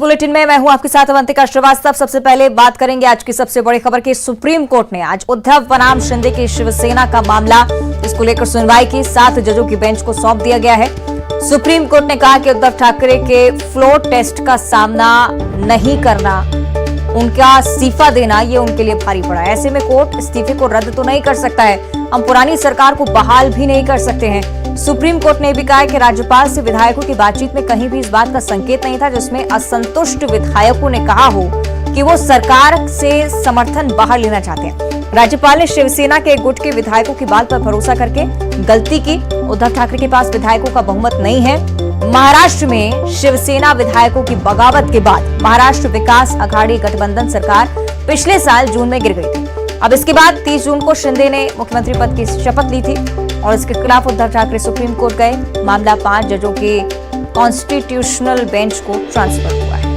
Bulletin में मैं हूं आपके साथ अवंतिका श्रीवास्तव। सबसे पहले बात करेंगे आज की सबसे बड़ी खबर की। सुप्रीम कोर्ट ने आज उद्धव बनाम शिंदे की शिवसेना का मामला, इसको लेकर सुनवाई की 7 जजों की बेंच को सौंप दिया गया है। सुप्रीम कोर्ट ने कहा कि उद्धव ठाकरे के फ्लोर टेस्ट का सामना नहीं करना, उनका इस्तीफा देना ये उनके लिए भारी पड़ा है। ऐसे में कोर्ट इस्तीफे को रद्द तो नहीं कर सकता है, हम पुरानी सरकार को बहाल भी नहीं कर सकते हैं। सुप्रीम कोर्ट ने भी कहा कि राज्यपाल से विधायकों की बातचीत में कहीं भी इस बात का संकेत नहीं था जिसमें असंतुष्ट विधायकों ने कहा हो कि वो सरकार से समर्थन बाहर लेना चाहते हैं। राज्यपाल ने शिवसेना के एक गुट के विधायकों की बात पर भरोसा करके गलती की। उद्धव ठाकरे के पास विधायकों का बहुमत नहीं है। महाराष्ट्र में शिवसेना विधायकों की बगावत के बाद महाराष्ट्र विकास अघाड़ी गठबंधन सरकार पिछले साल जून में गिर गई थी। अब इसके बाद 30 जून को शिंदे ने मुख्यमंत्री पद की शपथ ली थी और इसके खिलाफ उद्धव ठाकरे सुप्रीम कोर्ट गए। मामला 5 जजों के कॉन्स्टिट्यूशनल बेंच को ट्रांसफर हुआ है।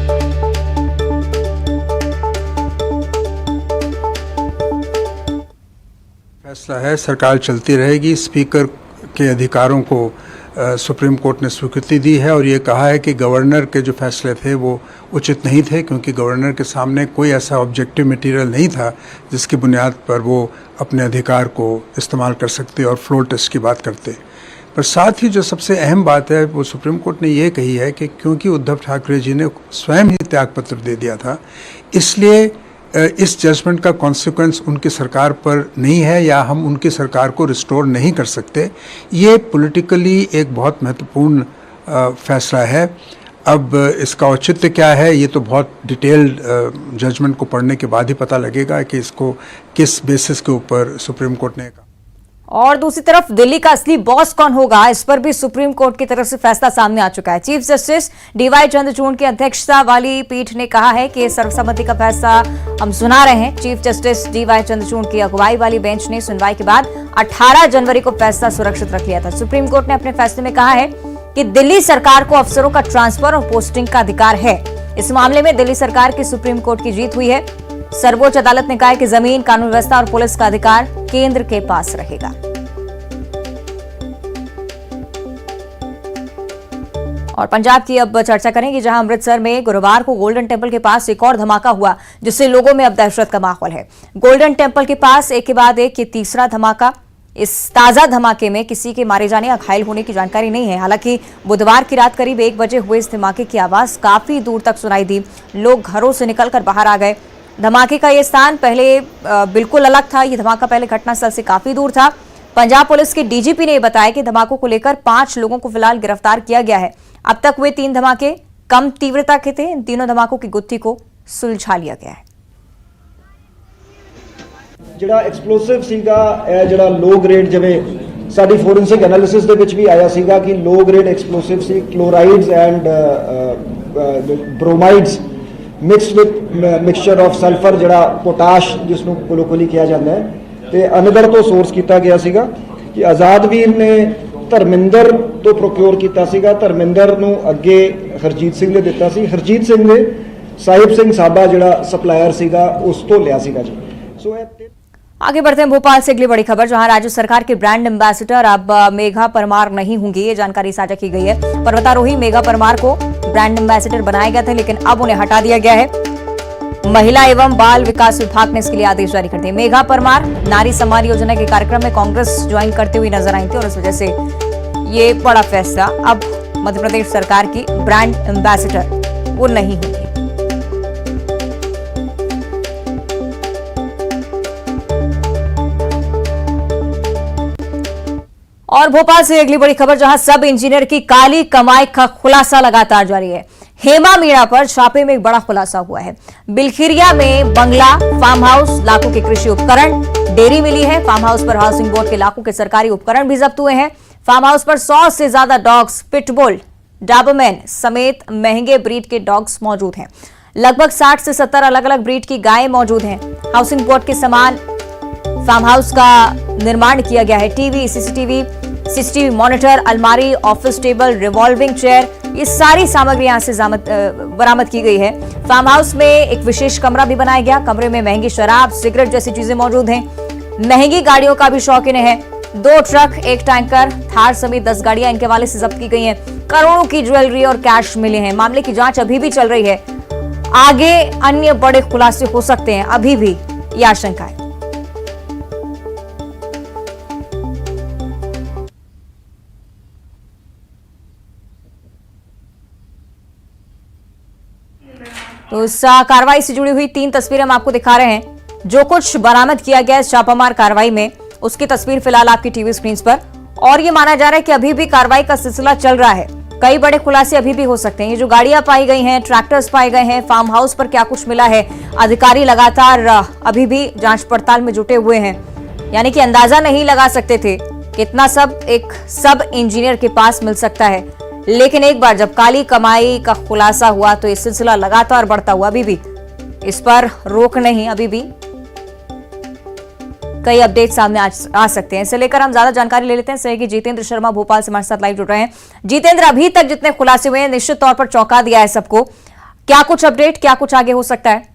फैसला है, सरकार चलती रहेगी। स्पीकर के अधिकारों को सुप्रीम कोर्ट ने स्वीकृति दी है और ये कहा है कि गवर्नर के जो फैसले थे वो उचित नहीं थे, क्योंकि गवर्नर के सामने कोई ऐसा ऑब्जेक्टिव मटेरियल नहीं था जिसकी बुनियाद पर वो अपने अधिकार को इस्तेमाल कर सकते और फ्लोर टेस्ट की बात करते। पर साथ ही जो सबसे अहम बात है वो सुप्रीम कोर्ट ने ये कही है कि क्योंकि उद्धव ठाकरे जी ने स्वयं ही त्यागपत्र दे दिया था, इसलिए इस जजमेंट का कॉन्सिक्वेंस उनकी सरकार पर नहीं है या हम उनकी सरकार को रिस्टोर नहीं कर सकते। ये पॉलिटिकली एक बहुत महत्वपूर्ण फैसला है। अब इसका औचित्य क्या है ये तो बहुत डिटेल्ड जजमेंट को पढ़ने के बाद ही पता लगेगा कि इसको किस बेसिस के ऊपर सुप्रीम कोर्ट ने कहा। और दूसरी तरफ दिल्ली का असली बॉस कौन होगा, इस पर भी सुप्रीम कोर्ट की तरफ से फैसला सामने आ चुका है। चीफ जस्टिस डीवाई चंद्रचूड़ की अध्यक्षता वाली पीठ ने कहा है कि सर्वसम्मति का फैसला हम सुना रहे हैं। चीफ जस्टिस डीवाई चंद्रचूड़ की अगुवाई वाली बेंच ने सुनवाई के बाद 18 जनवरी को फैसला सुरक्षित रख लिया था। सुप्रीम कोर्ट ने अपने फैसले में कहा है कि दिल्ली सरकार को अफसरों का ट्रांसफर और पोस्टिंग का अधिकार है। इस मामले में दिल्ली सरकार की सुप्रीम कोर्ट की जीत हुई है। सर्वोच्च अदालत ने कहा है कि जमीन, कानून व्यवस्था और पुलिस का अधिकार केंद्र के पास रहेगा। और पंजाब की अब चर्चा करेंगे, जहां अमृतसर में गुरुवार को गोल्डन टेंपल के पास एक और धमाका हुआ जिससे लोगों में अब दहशत का माहौल है। गोल्डन टेंपल के पास एक के बाद एक ये तीसरा धमाका। इस ताजा धमाके में किसी के मारे जाने या घायल होने की जानकारी नहीं है। हालांकि बुधवार की रात करीब 1 बजे हुए इस धमाके की आवाज काफी दूर तक सुनाई दी। लोग घरों से निकलकर बाहर आ गए। धमाके का ये स्थान पहले बिल्कुल अलग था। ये धमाका पहले घटनास्थल से काफी दूर था। पंजाब पुलिस के डीजीपी ने बताया कि धमाकों को लेकर 5 लोगों को फिलहाल गिरफ्तार किया गया है। अब तक हुए 3 धमाके कम तीव्रता के थे। इन तीनों धमाकों की गुत्थी को सुलझा लिया गया है। ਜਿਹੜਾ ਐਕਸਪਲੋਸਿਵ ਸੀਗਾ, ਇਹ ਜਿਹੜਾ ਲੋ ਗ੍ਰੇਡ, ਜਿਵੇਂ ਸਾਡੀ ਫੋਰੈਂਸਿਕ ਐਨਾਲਿਸਿਸ ਦੇ ਵਿੱਚ ਵੀ ਆਇਆ ਸੀਗਾ ਕਿ ਲੋ ਗ੍ਰੇਡ ਐਕਸਪਲੋਸਿਵ ਸੀ। Chlorides and bromides mixed with mixture of sulphur, ਜਿਹੜਾ ਪੋਟਾਸ਼ ਜਿਸ ਨੂੰ ਕੋਲੋਕੋਲੀ ਕਿਹਾ ਜਾਂਦਾ ਹੈ, ਤੇ ਅਨਗੜ ਤੋਂ ਸੋਰਸ ਕੀਤਾ ਗਿਆ ਸੀਗਾ ਕਿ ਆਜ਼ਾਦਵੀਰ ਨੇ ਧਰਮਿੰਦਰ ਤੋਂ ਪ੍ਰੋਕਿਓਰ ਕੀਤਾ ਸੀਗਾ। ਧਰਮਿੰਦਰ ਨੂੰ ਅੱਗੇ ਹਰਜੀਤ ਸਿੰਘ ਨੇ ਦਿੱਤਾ ਸੀ। ਹਰਜੀਤ ਸਿੰਘ ਨੇ ਸਾਹਿਬ ਸਿੰਘ ਸਾਬਾ ਜਿਹੜਾ ਸਪਲਾयर ਸੀਗਾ ਉਸ ਤੋਂ ਲਿਆ ਸੀਗਾ ਜੀ। ਸੋ आगे बढ़ते हैं भोपाल से अगली बड़ी खबर, जहां राज्य सरकार के ब्रांड एम्बेसडर अब मेघा परमार नहीं होंगी। ये जानकारी साझा की गई है। पर्वतारोही मेघा परमार को ब्रांड एम्बेसडर बनाया गया था, लेकिन अब उन्हें हटा दिया गया है। महिला एवं बाल विकास विभाग ने इसके लिए आदेश जारी कर दिए। मेघा परमार नारी सम्मान योजना के कार्यक्रम में कांग्रेस ज्वाइन करते हुए नजर आई थी और इस वजह से ये बड़ा फैसला, अब मध्य प्रदेश सरकार की ब्रांड एम्बेसडर वो नहीं होंगी। और भोपाल से अगली बड़ी खबर, जहां सब इंजीनियर की काली कमाई का खुलासा लगातार जारी है। हेमा मीणा पर छापे में एक बड़ा खुलासा हुआ है। बिलखिरिया में बंगला, फार्म हाउस, लाखों के कृषि उपकरण, डेयरी मिली है। फार्म हाउस पर हाउसिंग बोर्ड के लाखों के सरकारी उपकरण भी जब्त हुए हैं। फार्म हाउस पर 100 से ज्यादा डॉग्स, पिटबुल, डाबरमैन समेत महंगे ब्रीड के डॉग्स मौजूद हैं। लगभग 60 से 70 अलग अलग ब्रीड की गायें मौजूद हैं। हाउसिंग बोर्ड के समान फार्म हाउस का निर्माण किया गया है। टीवी, सीसीटीवी मॉनिटर, अलमारी, ऑफिस टेबल, रिवॉल्विंग चेयर, ये सारी सामग्री यहां से बरामद की गई है। फार्म हाउस में एक विशेष कमरा भी बनाया गया। कमरे में महंगी शराब, सिगरेट जैसी चीजें मौजूद हैं। महंगी गाड़ियों का भी शौकीन है। 2 ट्रक, 1 टैंकर, थार समेत 10 गाड़ियां इनके हवाले से जब्त की गई हैं। करोड़ों की ज्वेलरी और कैश मिले हैं। मामले की जांच अभी भी चल रही है। आगे अन्य बड़े खुलासे हो सकते हैं, अभी भी ये आशंका है। तो इस कार्रवाई से जुड़ी हुई 3 तस्वीरें हम आपको दिखा रहे हैं। जो कुछ बरामद किया गया है छापामार कार्रवाई में, उसकी तस्वीर फिलहाल आपकी टीवी स्क्रीन पर। और ये माना जा रहा है कि अभी भी कार्रवाई का सिलसिला चल रहा है, कई बड़े खुलासे अभी भी हो सकते हैं। ये जो गाड़ियां पाई गई हैं, ट्रैक्टर्स पाए गए हैं, फार्म हाउस पर क्या कुछ मिला है, अधिकारी लगातार अभी भी जांच पड़ताल में जुटे हुए हैं। यानी कि अंदाजा नहीं लगा सकते थे कितना सब एक सब इंजीनियर के पास मिल सकता है, लेकिन एक बार जब काली कमाई का खुलासा हुआ तो ये सिलसिला लगातार बढ़ता हुआ, अभी भी इस पर रोक नहीं, अभी भी कई अपडेट सामने आ सकते हैं। इसे लेकर हम ज्यादा जानकारी ले लेते हैं। सहयोगी जितेंद्र शर्मा भोपाल से हमारे साथ लाइव जुड़ रहे हैं। जितेंद्र, अभी तक जितने खुलासे हुए हैं निश्चित तौर पर चौंका दिया है सबको, क्या कुछ अपडेट, क्या कुछ आगे हो सकता है?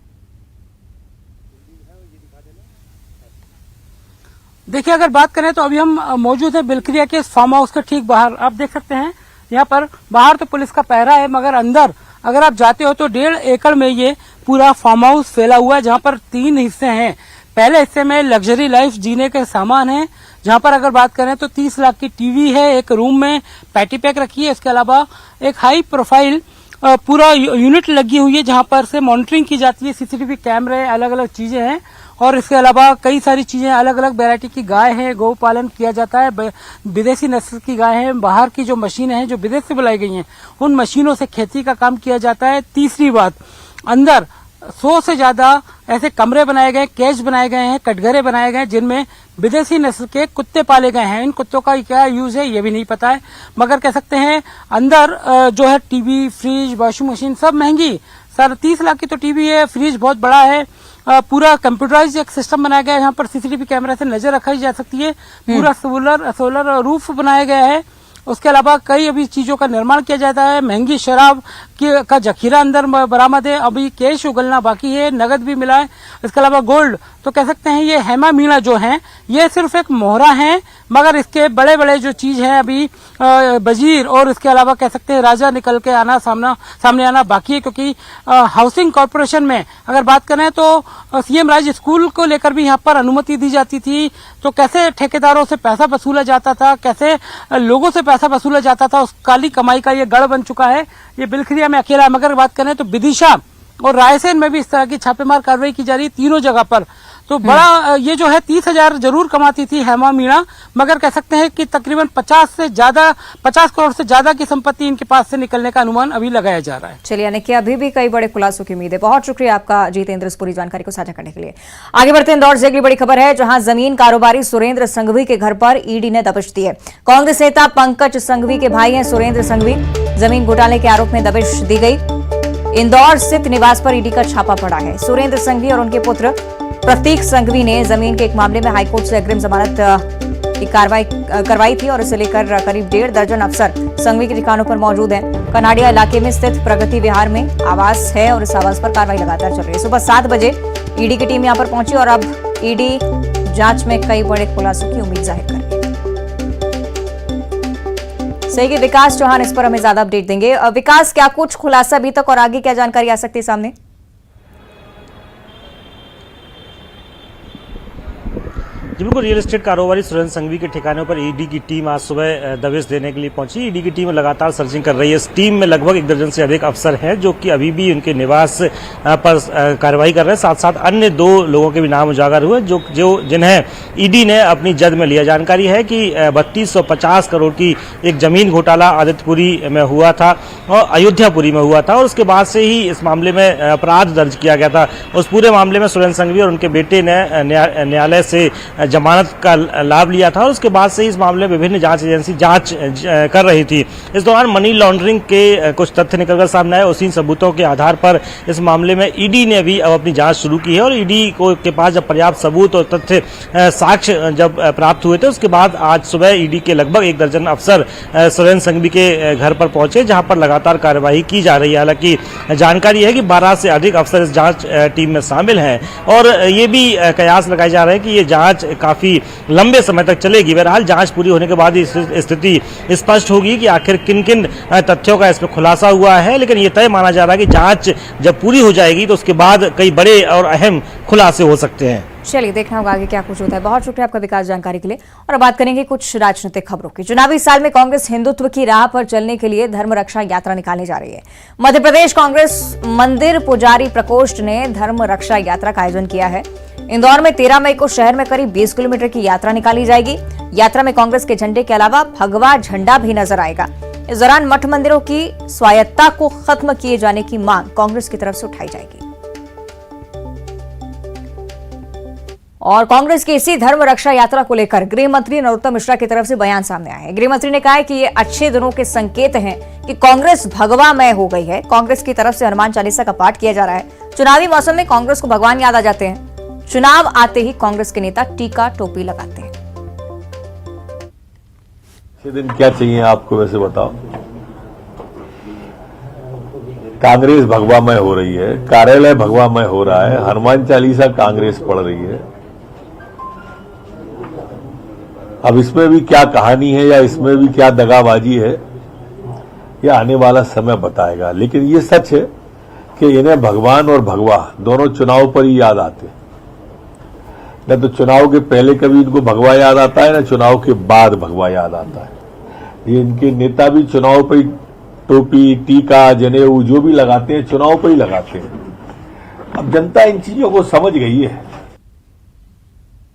देखिए, अगर बात करें तो अभी हम मौजूद हैं बिलखरिया के फार्म हाउस के ठीक बाहर। आप देख सकते हैं यहाँ पर बाहर तो पुलिस का पहरा है, मगर अंदर अगर आप जाते हो तो 1.5 एकड़ में ये पूरा फार्म हाउस फैला हुआ है, जहाँ पर 3 हिस्से हैं। पहले हिस्से में लग्जरी लाइफ जीने के सामान है, जहाँ पर अगर बात करें तो 30 लाख की टीवी है, एक रूम में पैटी पैक रखी है। इसके अलावा एक हाई प्रोफाइल पूरा यूनिट लगी हुई है, जहाँ पर से मॉनिटरिंग की जाती है, सीसीटीवी कैमरे, अलग अलग चीजें हैं। और इसके अलावा कई सारी चीजें, अलग अलग वैरायटी की गाय है, गौ पालन किया जाता है, विदेशी नस्ल की गाय है, बाहर की जो मशीनें हैं जो विदेश से बुलाई गई हैं, उन मशीनों से खेती का काम किया जाता है। तीसरी बात, अंदर 100 से ज्यादा ऐसे कमरे बनाए गए, केज बनाए गए हैं, कटघरे बनाए गए हैं, जिनमें विदेशी नस्ल के कुत्ते पाले गए हैं। इन कुत्तों का क्या यूज है ये भी नहीं पता है, मगर कह सकते हैं अंदर जो है टीवी, फ्रिज, वॉशिंग मशीन सब महंगी। 30 लाख की तो टीवी है, फ्रिज बहुत बड़ा है, पूरा कंप्यूटराइज एक सिस्टम बनाया गया है, यहाँ पर सीसीटीवी कैमरा से नजर रखी जा सकती है। पूरा सोलर रूफ बनाया गया है। उसके अलावा कई अभी चीजों का निर्माण किया जाता है। महंगी शराब का जखीरा अंदर बरामद है, अभी कैश उगलना बाकी है, नगद भी मिला है। इसके अलावा गोल्ड, तो कह सकते हैं ये हेमा मीणा जो है ये सिर्फ एक मोहरा है, मगर इसके बड़े बड़े जो चीज हैं अभी वजीर और इसके अलावा कह सकते हैं राजा निकल के सामने आना बाकी है। क्योंकि हाउसिंग कॉर्पोरेशन में अगर बात करें तो सीएम राज स्कूल को लेकर भी यहाँ पर अनुमति दी जाती थी, तो कैसे ठेकेदारों से पैसा वसूला जाता था, कैसे लोगों से पैसा वसूला जाता था, उस काली कमाई का ये गढ़ बन चुका है। ये बिलखरिया में अकेला है, मगर बात करें तो विदिशा और रायसेन में भी इस तरह की छापेमार कार्रवाई की जा रही है, तीनों जगह पर। तो बड़ा ये जो है 30,000 जरूर कमाती थी हेमा मीणा, मगर कह सकते हैं कि तकरीबन 50 करोड़ से ज्यादा की संपत्ति इनके पास से निकलने का अनुमान अभी लगाया जा रहा है। चलिए, यानी कि अभी भी कई बड़े खुलासों की उम्मीद है। बहुत शुक्रिया आपका जितेंद्र, इस पूरी जानकारी को साझा करने के लिए। आगे बढ़ते हैं, इंदौर से अगली बड़ी खबर है, जहां जमीन कारोबारी सुरेंद्र संघवी के घर पर ईडी ने दबिश दी है। कांग्रेस नेता पंकज संघवी के भाई हैं सुरेंद्र संघवी, जमीन घोटाले के आरोप में दबिश दी गई। इंदौर स्थित निवास पर ईडी का छापा पड़ा है। सुरेंद्र संघवी और उनके पुत्र प्रतीक संघवी ने जमीन के एक मामले में हाईकोर्ट से अग्रिम जमानत की कार्रवाई करवाई थी और इसे लेकर करीब 1.5 दर्जन अफसर संघवी के ठिकानों पर मौजूद हैं। कनाडिया इलाके में स्थित प्रगति विहार में आवास है और इस आवास पर कार्रवाई लगातार चल रही है। सुबह 7 बजे ईडी की टीम यहां पर पहुंची और अब ईडी जांच में कई बड़े खुलासों की उम्मीद जाहिर कर रही है। सही, विकास चौहान इस पर हमें ज्यादा अपडेट देंगे। विकास, क्या कुछ खुलासा अभी तक और आगे क्या जानकारी आ सकती है सामने? जी बिल्कुल, रियल एस्टेट कारोबारी सुरेंद्र संघवी के ठिकानों पर ईडी की टीम आज सुबह दबिश देने के लिए पहुंची। ईडी की टीम लगातार सर्चिंग कर रही है। इस टीम में लगभग 1 दर्जन से अधिक अफसर हैं जो कि अभी भी उनके निवास पर कार्रवाई कर रहे हैं। साथ साथ अन्य 2 लोगों के भी नाम उजागर हुए जिन्हें ईडी ने अपनी जद में लिया। जानकारी है कि 3250 करोड़ की एक जमीन घोटाला आदित्यपुरी में हुआ था और अयोध्यापुरी में हुआ था, और उसके बाद से ही इस मामले में अपराध दर्ज किया गया था। उस पूरे मामले में सुरेंद्र संघवी और उनके बेटे ने न्यायालय से जमानत का लाभ लिया था और उसके बाद से इस मामले में विभिन्न जांच एजेंसी जांच कर रही थी। इस दौरान मनी लॉन्ड्रिंग के कुछ तथ्य निकलकर सामने आए। उसी सबूतों के आधार पर इस मामले में ईडी ने भी अब अपनी जांच शुरू की है और ईडी के पास जब पर्याप्त सबूत और तथ्य साक्ष्य जब प्राप्त हुए थे, उसके बाद आज सुबह ईडी के लगभग 1 दर्जन अफसर सुरेंद्र संघवी के घर पर पहुंचे, जहां पर लगातार कार्यवाही की जा रही है। हालांकि जानकारी है कि 12 से अधिक अफसर इस जांच टीम में शामिल हैं और ये भी कयास लगाए जा रहे हैं कि ये जांच काफी लंबे समय तक चलेगी। बहरहाल जांच पूरी होने के बाद ही स्थिति स्पष्ट होगी कि आखिर किन किन तथ्यों का इसमें खुलासा हुआ है, लेकिन ये तय माना जा रहा है कि जांच जब पूरी हो जाएगी तो उसके बाद कई बड़े और अहम खुलासे हो सकते हैं। चलिए देखना होगा आगे क्या कुछ होता है। बहुत शुक्रिया आपका विकास जानकारी के लिए। और अब बात करेंगे कुछ राजनीतिक खबरों की। चुनावी साल में कांग्रेस हिंदुत्व की राह पर चलने के लिए धर्म रक्षा यात्रा निकालने जा रही है। मध्य प्रदेश कांग्रेस मंदिर पुजारी प्रकोष्ठ ने धर्म रक्षा यात्रा का आयोजन किया है। इंदौर में 13 मई को शहर में करीब 20 किलोमीटर की यात्रा निकाली जाएगी। यात्रा में कांग्रेस के झंडे के अलावा भगवा झंडा भी नजर आएगा। इस दौरान मठ मंदिरों की स्वायत्तता को खत्म किए जाने की मांग कांग्रेस की तरफ से उठाई जाएगी। और कांग्रेस की इसी धर्म रक्षा यात्रा को लेकर गृह मंत्री नरोत्तम मिश्रा की तरफ से बयान सामने आया है। गृह मंत्री ने कहा है कि ये अच्छे दिनों के संकेत हैं कि कांग्रेस भगवामय हो गई है। कांग्रेस की तरफ से हनुमान चालीसा का पाठ किया जा रहा है। चुनावी मौसम में कांग्रेस को भगवान याद आ जाते हैं। चुनाव आते ही कांग्रेस के नेता टीका टोपी लगाते हैं। अच्छे दिन क्या चाहिए आपको, वैसे बताओ। कांग्रेस भगवामय हो रही है, कार्यालय भगवामय हो रहा है, हनुमान चालीसा कांग्रेस पढ़ रही है। अब इसमें भी क्या कहानी है या इसमें भी क्या दगाबाजी है, यह आने वाला समय बताएगा। लेकिन ये सच है कि इन्हें भगवान और भगवा दोनों चुनाव पर ही याद आते हैं। न तो चुनाव के पहले कभी इनको भगवा याद आता है, न चुनाव के बाद भगवा याद आता है। ये इनके नेता भी चुनाव पर ही टोपी, टीका, जनेऊ जो भी लगाते हैं चुनाव पर ही लगाते हैं। अब जनता इन चीजों को समझ गई है।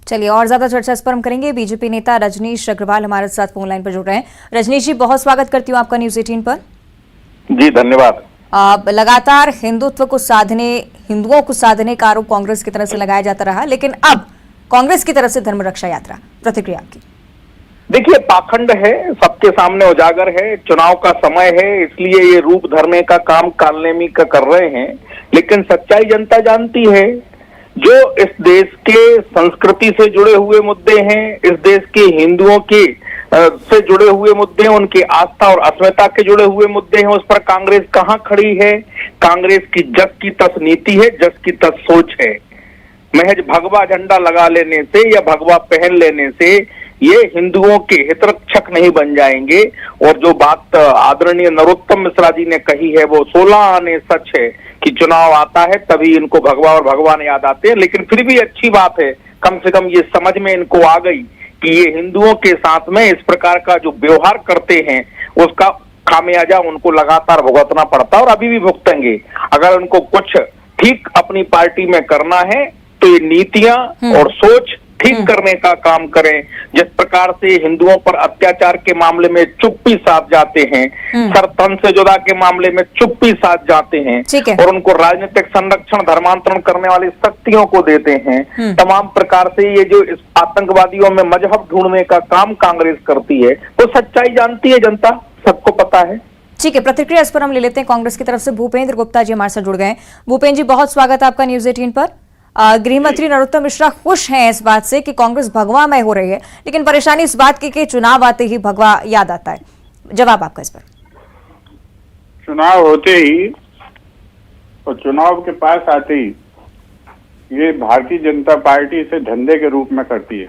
चलिए और ज्यादा चर्चा इस पर हम करेंगे। बीजेपी नेता रजनीश अग्रवाल हमारे साथ फोन लाइन पर जुड़ रहे हैं। रजनीश जी, बहुत स्वागत करती हूँ आपका न्यूज 18 पर। जी धन्यवाद। लगातार हिंदुत्व को साधने, हिंदुओं को साधने का आरोप कांग्रेस की तरफ से लगाया जाता रहा, लेकिन अब कांग्रेस की तरफ से धर्म रक्षा यात्रा, प्रतिक्रिया आपकी? देखिए, पाखंड है, सबके सामने उजागर है, चुनाव का समय है, इसलिए ये रूप धरने का काम कालनेमी का कर रहे हैं। लेकिन सच्चाई जनता जानती है। जो इस देश के संस्कृति से जुड़े हुए मुद्दे हैं, इस देश के हिंदुओं के से जुड़े हुए मुद्दे हैं, उनकी आस्था और अस्मिता के जुड़े हुए मुद्दे हैं, उस पर कांग्रेस कहां खड़ी है? कांग्रेस की जस की तस नीति है, जस की तस सोच है। महज भगवा झंडा लगा लेने से या भगवा पहन लेने से ये हिंदुओं के हितरक्षक नहीं बन जाएंगे। और जो बात आदरणीय नरोत्तम मिश्रा जी ने कही है वो 16 आने सच है कि चुनाव आता है तभी इनको भगवा और भगवान याद आते हैं। लेकिन फिर भी अच्छी बात है, कम से कम ये समझ में इनको आ गई कि ये हिंदुओं के साथ में इस प्रकार का जो व्यवहार करते हैं उसका खामियाजा उनको लगातार भुगतना पड़ता है और अभी भी भुगतेंगे। अगर उनको कुछ ठीक अपनी पार्टी में करना है तो ये नीतियां और सोच ठीक करने का काम करें। जिस प्रकार से हिंदुओं पर अत्याचार के मामले में चुप्पी साध जाते हैं, सरतन से जुदा के मामले में चुप्पी साध जाते हैं और उनको राजनीतिक संरक्षण धर्मांतरण करने वाली शक्तियों को देते हैं, तमाम प्रकार से ये जो इस आतंकवादियों में मजहब ढूंढने का काम कांग्रेस करती है, तो सच्चाई जानती है जनता, सबको पता है। ठीक है, प्रतिक्रिया इस पर हम ले लेते हैं। कांग्रेस की तरफ से भूपेंद्र गुप्ता जी हमारे साथ जुड़ गए हैं। भूपेंद्र जी, बहुत स्वागत है आपका न्यूज 18 पर। गृह मंत्री नरोत्तम मिश्रा खुश हैं इस बात से कि कांग्रेस भगवामय हो रही है, लेकिन परेशानी इस बात की कि चुनाव आते ही भगवा याद आता है। जवाब आपका इस पर? चुनाव होते ही और चुनाव के पास आते ही ये भारतीय जनता पार्टी इसे धंधे के रूप में करती है।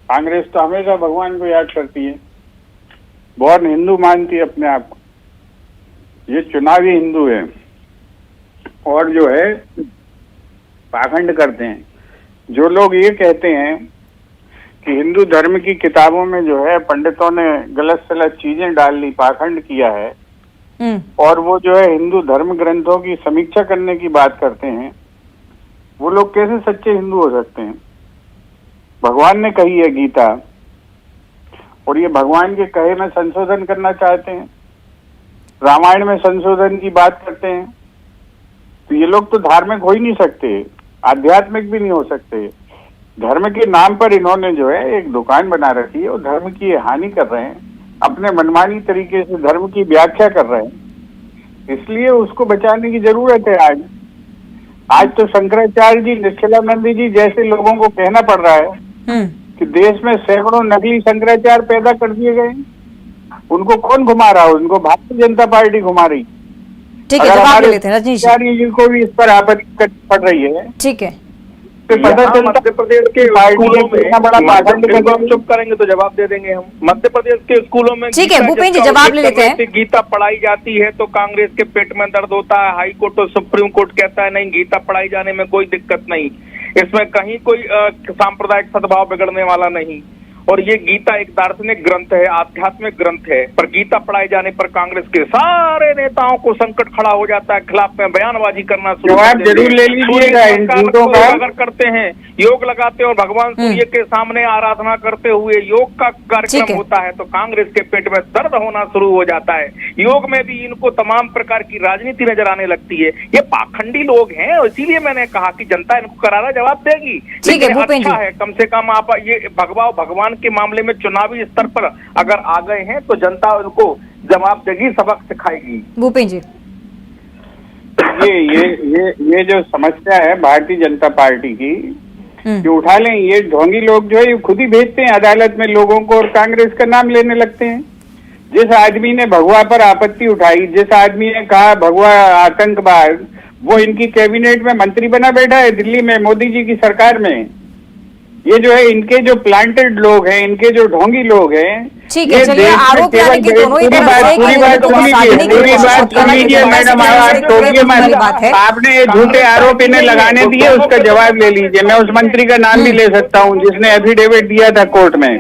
कांग्रेस तो हमेशा भगवान को याद करती है, बहुत हिंदू मानती है अपने आप को। ये चुनावी हिंदू है और जो है पाखंड करते हैं। जो लोग ये कहते हैं कि हिंदू धर्म की किताबों में जो है पंडितों ने गलत सलत चीजें डाल ली, पाखंड किया है और वो जो है हिंदू धर्म ग्रंथों की समीक्षा करने की बात करते हैं, वो लोग कैसे सच्चे हिंदू हो सकते हैं? भगवान ने कही है गीता और ये भगवान के कहे में संशोधन करना चाहते हैं, रामायण में संशोधन की बात करते हैं। तो ये लोग तो धार्मिक हो ही नहीं सकते, आध्यात्मिक भी नहीं हो सकते। धर्म के नाम पर इन्होंने जो है एक दुकान बना रखी है और धर्म की हानि कर रहे हैं, अपने मनमानी तरीके से धर्म की व्याख्या कर रहे हैं। इसलिए उसको बचाने की जरूरत है। आज तो शंकराचार्य जी, निश्चलानंद जी जैसे लोगों को कहना पड़ रहा है कि देश में सैकड़ों नकली शंकराचार्य पैदा कर दिए गए। उनको कौन घुमा रहा है? उनको भारतीय जनता पार्टी घुमा रही। ठीक है, जवाब ले लेते हैं रजनीश जी को भी इस पर आपत्ति पड़ रही है। ठीक है, पता यहाँ चलता मध्य प्रदेश के स्कूलों में इतना बड़ा पाखंड बिल्कुल आप चुप करेंगे तो जवाब दे देंगे हम। मध्य प्रदेश के स्कूलों में ठीक है, गीता भूपेंद्र जी, जिसका जवाब उल्लेख ले लेते हैं। कर रहे थे, गीता पढ़ाई जाती है तो कांग्रेस के पेट में दर्द होता है। हाई कोर्ट और सुप्रीम कोर्ट कहता है नहीं, गीता पढ़ाई जाने में कोई दिक्कत नहीं, इसमें कहीं कोई सांप्रदायिक सद्भाव बिगड़ने वाला नहीं। और ये गीता एक दार्शनिक ग्रंथ है, आध्यात्मिक ग्रंथ है, पर गीता पढ़ाए जाने पर कांग्रेस के सारे नेताओं को संकट खड़ा हो जाता है, खिलाफ में बयानबाजी करना शुरू कर जवाब देते हैं। जरूर ले लीजिएगा इन झूठों का। अगर करते हैं, योग लगाते और भगवान सूर्य के सामने आराधना करते हुए योग का ठीक कार्यक्रम है। होता है तो कांग्रेस के पेट में दर्द होना शुरू हो जाता है। योग में भी इनको तमाम प्रकार की राजनीति नजर आने लगती है। ये पाखंडी लोग हैं और इसीलिए मैंने कहा कि जनता इनको करारा जवाब देगी। ठीक है, लेकिन भूपेंद्र अच्छा जी। है, कम से कम आप ये भगवान के मामले में चुनावी स्तर पर अगर आ गए हैं तो जनता उनको जवाब देगी, सबक सिखाएगी। भूपेंद्र जी, ये जो समस्या है भारतीय जनता पार्टी की, जो उठा लें, ये ढोंगी लोग जो है ये खुद ही भेजते हैं अदालत में लोगों को और कांग्रेस का नाम लेने लगते हैं। जिस आदमी ने भगवा पर आपत्ति उठाई, जिस आदमी ने कहा भगवा आतंकवाद, वो इनकी कैबिनेट में मंत्री बना बैठा है दिल्ली में मोदी जी की सरकार में। ये जो है इनके जो प्लांटेड लोग हैं, इनके जो ढोंगी लोग हैं, ठीक है, चलिए आरोप लगाने की दोनों ही तरफ से पूरी बात सुन लीजिए मैडम, आप टोकिए मत। आपने ये झूठे आरोप इन्हें लगाने दिए, उसका जवाब ले लीजिए। मैं उस मंत्री का नाम भी ले सकता हूँ जिसने एफिडेविट दिया था कोर्ट में।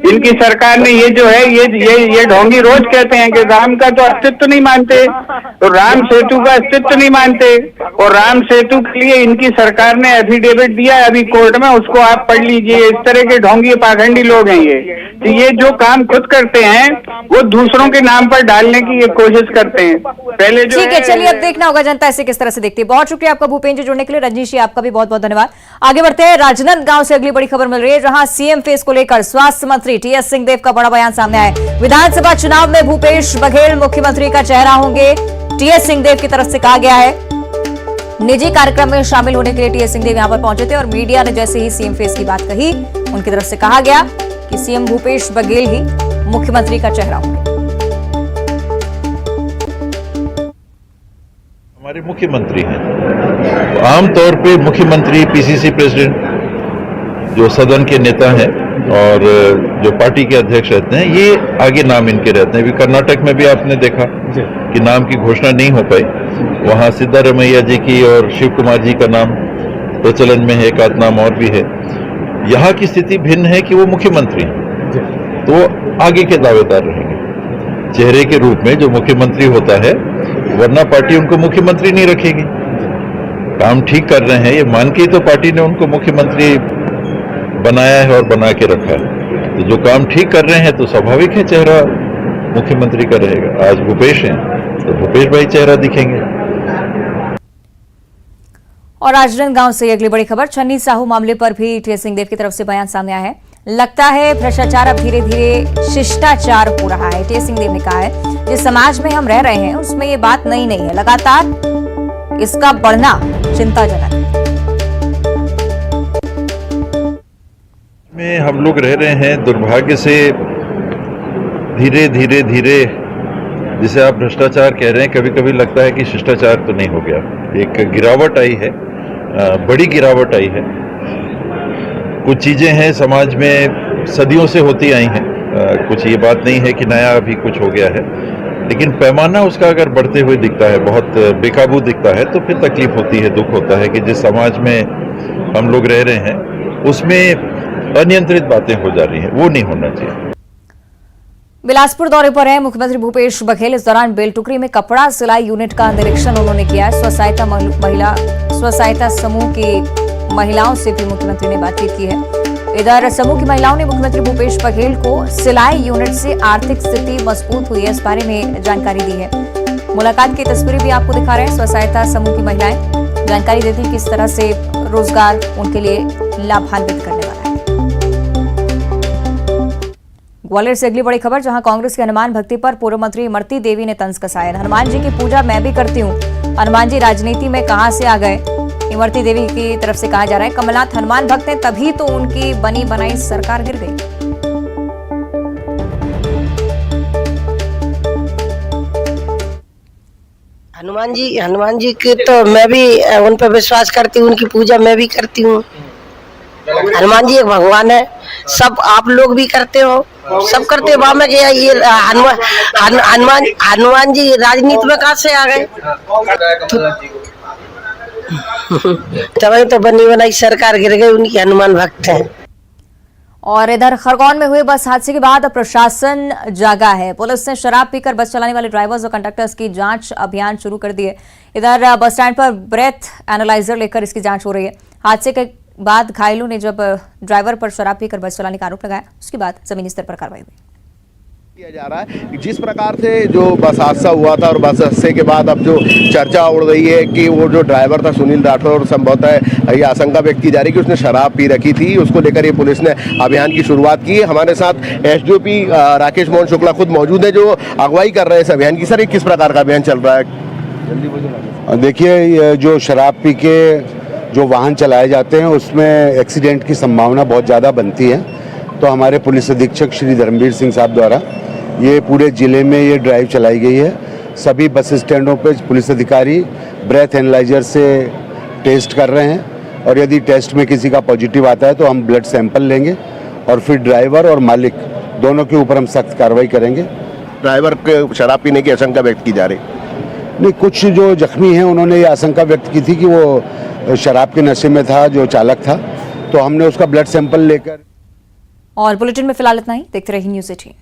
इनकी सरकार ने ये जो है ये ढोंगी रोज कहते हैं कि राम का तो अस्तित्व नहीं मानते, तो राम सेतु का अस्तित्व नहीं मानते, और राम सेतु के लिए इनकी सरकार ने एफिडेविट दिया अभी कोर्ट में, उसको आप पढ़ लीजिए। इस तरह के ढोंगी पाखंडी लोग हैं ये जो काम खुद करते हैं वो दूसरों के नाम पर डालने की ये कोशिश करते हैं। पहले जो ठीक है, चलिए अब देखना होगा जनता इसे किस तरह से देखती है। बहुत शुक्रिया आपका भूपेंद्र जी जुड़ने के लिए। रजनीश जी, आपका भी बहुत बहुत धन्यवाद। आगे बढ़ते हैं, राजनांदगांव से अगली बड़ी खबर मिल रही है, जहां सीएम फेस को लेकर स्वास्थ्य मंत्री टीएस सिंहदेव का बड़ा बयान सामने आया है। विधानसभा चुनाव में भूपेश बघेल मुख्यमंत्री का चेहरा होंगे, टीएस सिंहदेव की तरफ से कहा गया है। निजी कार्यक्रम में शामिल होने के लिए टीएस सिंहदेव यहां पर पहुंचे थे और मीडिया ने जैसे ही सीएम फेस की बात कही, उनकी तरफ से कहा गया कि सीएम भूपेश बघेल ही मुख्यमंत्री का चेहरा होंगे। हमारे मुख्यमंत्री हैं, आमतौर पे मुख्यमंत्री, पीसीसी प्रेसिडेंट, जो सदन के नेता हैं और जो पार्टी के अध्यक्ष रहते हैं, ये आगे नाम इनके रहते हैं। अभी कर्नाटक में भी आपने देखा कि नाम की घोषणा नहीं हो पाई, वहां सिद्धारमैया जी की और शिव कुमार जी का नाम प्रचलन में है, एक आध नाम और भी है। यहाँ की स्थिति भिन्न है कि वो मुख्यमंत्री हैं, तो आगे के दावेदार रहेंगे चेहरे के रूप में जो मुख्यमंत्री होता है, वरना पार्टी उनको मुख्यमंत्री नहीं रखेगी। काम ठीक कर रहे हैं ये मान के तो पार्टी ने उनको मुख्यमंत्री बनाया है और बना के रखा है, तो जो काम ठीक कर रहे हैं तो स्वाभाविक है चेहरा मुख्यमंत्री का रहेगा। आज भूपेश हैं तो भूपेश भाई चेहरा दिखेंगे। और राजनांदगांव से अगली बड़ी खबर, छन्नी साहू मामले पर भी टीएस सिंहदेव की तरफ से बयान सामने आया है। लगता है भ्रष्टाचार अब धीरे धीरे शिष्टाचार हो रहा है। टीएस सिंहदेव ने कहा है जिस समाज में हम रह रहे हैं उसमें ये बात नई नहीं है, लगातार इसका बढ़ना चिंताजनक है। में हम लोग रह रहे हैं, दुर्भाग्य से धीरे धीरे धीरे, जिसे आप भ्रष्टाचार कह रहे हैं, कभी कभी लगता है कि शिष्टाचार तो नहीं हो गया। एक गिरावट आई है, बड़ी गिरावट आई है। कुछ चीजें हैं समाज में सदियों से होती आई हैं, कुछ ये बात नहीं है कि नया अभी कुछ हो गया है, लेकिन पैमाना उसका अगर बढ़ते हुए दिखता है, बहुत बेकाबू दिखता है, तो फिर तकलीफ होती है, दुख होता है कि जिस समाज में हम लोग रह रहे हैं उसमें अनियंत्रित बातें हो जा रही हैं, वो नहीं होना चाहिए। बिलासपुर दौरे पर है मुख्यमंत्री भूपेश बघेल। इस दौरान बेलटुकरी में कपड़ा सिलाई यूनिट का निरीक्षण उन्होंने किया। स्व सहायता समूह की महिलाओं से भी मुख्यमंत्री ने बातचीत की है। इधर समूह की महिलाओं ने मुख्यमंत्री भूपेश बघेल को सिलाई यूनिट से आर्थिक स्थिति मजबूत हुई है, इस बारे में जानकारी दी है। मुलाकात की तस्वीरें भी आपको दिखा रहे हैं। स्व सहायता समूह की महिलाएं जानकारी देती किस तरह से रोजगार उनके लिए लाभान्वित करने वाला है। ग्वालियर से अगली बड़ी खबर, जहां कांग्रेस के हनुमान भक्ति पर पूर्व मंत्री इमरती देवी ने तंज कसाया। हनुमान जी की पूजा मैं भी करती हूं, हनुमान जी राजनीति में कहां से आ गए, इमरती देवी की तरफ से कहा जा रहा है। कमलनाथ हनुमान भक्त हैं, तभी तो उनकी बनी बनाई सरकार गिर गई। हनुमान हनुमान जी की तो मैं भी उन पर विश्वास करती हूँ, उनकी पूजा मैं भी करती हूँ। हनुमान जी एक भगवान है, सब आप लोग भी करते हो, सब करते हो। में क्या ये हनुमान जी राजनीति में कहाँ से आ गए? तभी तो बनी बनाई सरकार गिर गई, उनकी हनुमान भक्त है। और इधर खरगोन में हुए बस हादसे के बाद प्रशासन जागा है। पुलिस ने शराब पीकर बस चलाने वाले ड्राइवर्स और कंडक्टर्स की जांच अभियान शुरू कर दिए। इधर बस स्टैंड पर ब्रेथ एनालाइजर लेकर इसकी जांच हो रही है। हादसे के बाद घायलों ने जब ड्राइवर पर शराब पीकर बस चलाने का आरोप लगाया, उसके बाद जमीनी स्तर पर कार्रवाई हुई। किया जा रहा है कि जिस प्रकार से जो बस हादसा हुआ था और बस हादसे के बाद अब जो चर्चा उड़ रही है कि वो जो ड्राइवर था सुनील राठौर, संभवतः ये आशंका व्यक्त की जा रही है कि उसने शराब पी रखी थी। उसको लेकर ये पुलिस ने अभियान की शुरुआत की है। हमारे साथ एसडीओपी राकेश मोहन शुक्ला खुद मौजूद है जो अगुवाई कर रहे हैं इस अभियान की। सर, ये किस प्रकार का अभियान चल रहा है? देखिए, जो शराब पी के जो वाहन चलाए जाते हैं उसमें एक्सीडेंट की संभावना बहुत ज़्यादा बनती है। तो हमारे पुलिस अधीक्षक श्री धर्मवीर सिंह साहब द्वारा ये पूरे ज़िले में ये ड्राइव चलाई गई है। सभी बस स्टैंडों पे पुलिस अधिकारी ब्रेथ एनालाइजर से टेस्ट कर रहे हैं और यदि टेस्ट में किसी का पॉजिटिव आता है तो हम ब्लड सैंपल लेंगे और फिर ड्राइवर और मालिक दोनों के ऊपर हम सख्त कार्रवाई करेंगे। ड्राइवर के शराब पीने की आशंका व्यक्त की जा रही? नहीं, कुछ जो जख्मी हैं उन्होंने ये आशंका व्यक्त की थी कि वो शराब के नशे में था जो चालक था, तो हमने उसका ब्लड सैंपल लेकर। और बुलेटिन में फिलहाल इतना ही। देखते रहिए न्यूज़ 18।